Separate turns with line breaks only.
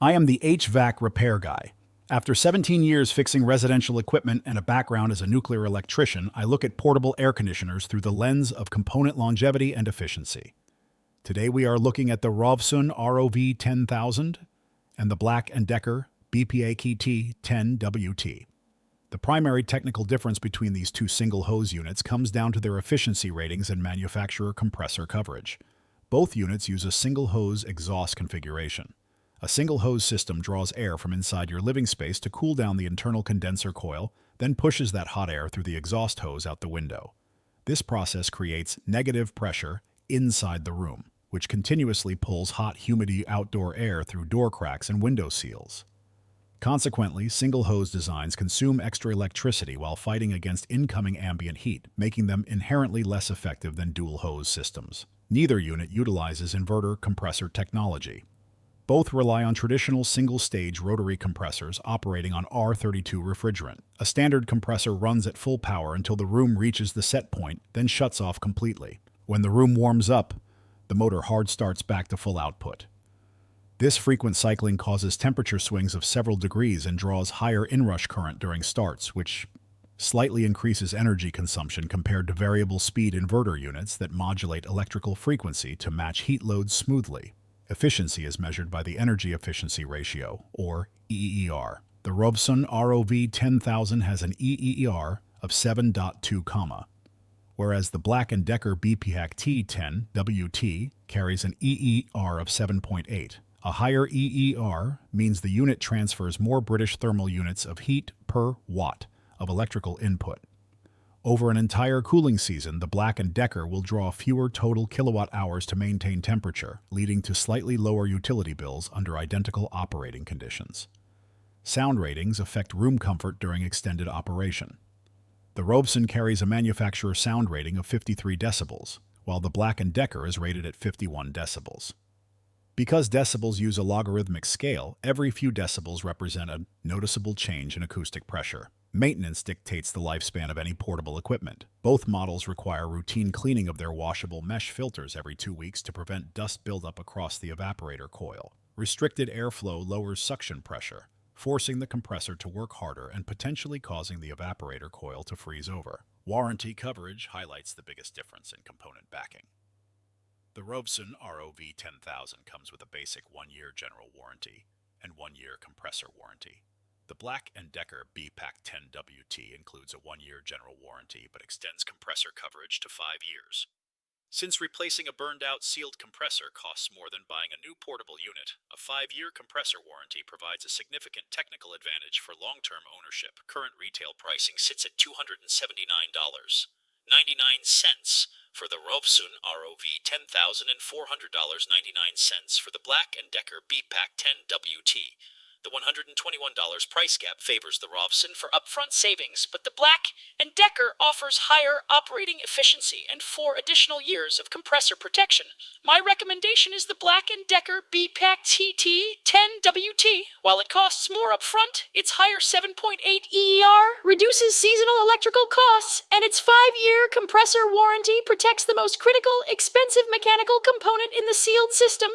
I am the HVAC repair guy. After 17 years fixing residential equipment and a background as a nuclear electrician, I look at portable air conditioners through the lens of component longevity and efficiency. Today we are looking at the Rovsun ROV-10000 and the Black & Decker BPACT10WT. The primary technical difference between these two single-hose units comes down to their efficiency ratings and manufacturer compressor coverage. Both units use a single-hose exhaust configuration. A single-hose system draws air from inside your living space to cool down the internal condenser coil, then pushes that hot air through the exhaust hose out the window. This process creates negative pressure inside the room, which continuously pulls hot, humid outdoor air through door cracks and window seals. Consequently, single-hose designs consume extra electricity while fighting against incoming ambient heat, making them inherently less effective than dual-hose systems. Neither unit utilizes inverter compressor technology. Both rely on traditional single-stage rotary compressors operating on R32 refrigerant. A standard compressor runs at full power until the room reaches the set point, then shuts off completely. When the room warms up, the motor hard starts back to full output. This frequent cycling causes temperature swings of several degrees and draws higher inrush current during starts, which slightly increases energy consumption compared to variable speed inverter units that modulate electrical frequency to match heat loads smoothly. Efficiency is measured by the Energy Efficiency Ratio, or EER. The Rovsun ROV-10000 has an EER of 7.2, whereas the Black & Decker BPACT10WT carries an EER of 7.8. A higher EER means the unit transfers more British thermal units of heat per watt of electrical input. Over an entire cooling season, the Black & Decker will draw fewer total kilowatt hours to maintain temperature, leading to slightly lower utility bills under identical operating conditions. Sound ratings affect room comfort during extended operation. The Rovsun carries a manufacturer sound rating of 53 decibels, while the Black & Decker is rated at 51 decibels. Because decibels use a logarithmic scale, every few decibels represent a noticeable change in acoustic pressure. Maintenance dictates the lifespan of any portable equipment. Both models require routine cleaning of their washable mesh filters every 2 weeks to prevent dust buildup across the evaporator coil. Restricted airflow lowers suction pressure, forcing the compressor to work harder and potentially causing the evaporator coil to freeze over. Warranty coverage highlights the biggest difference in component backing. The Rovsun ROV-10000 comes with a basic 1-year general warranty and 1-year compressor warranty. The Black & Decker BPACT10WT includes a 1-year general warranty but extends compressor coverage to 5 years. Since replacing a burned-out sealed compressor costs more than buying a new portable unit, a 5-year compressor warranty provides a significant technical advantage for long-term ownership. Current retail pricing sits at $279.99 for the Rovsun ROV-10000 and $400.99 for the Black & Decker BPACT10WT. The $121 price gap favors the Rovsun for upfront savings, but the Black & Decker offers higher operating efficiency and 4 additional years of compressor protection. My recommendation is the Black & Decker BPACT10WT. While it costs more upfront, its higher 7.8 EER reduces seasonal electrical costs, and its 5-year compressor warranty protects the most critical, expensive mechanical component in the sealed system.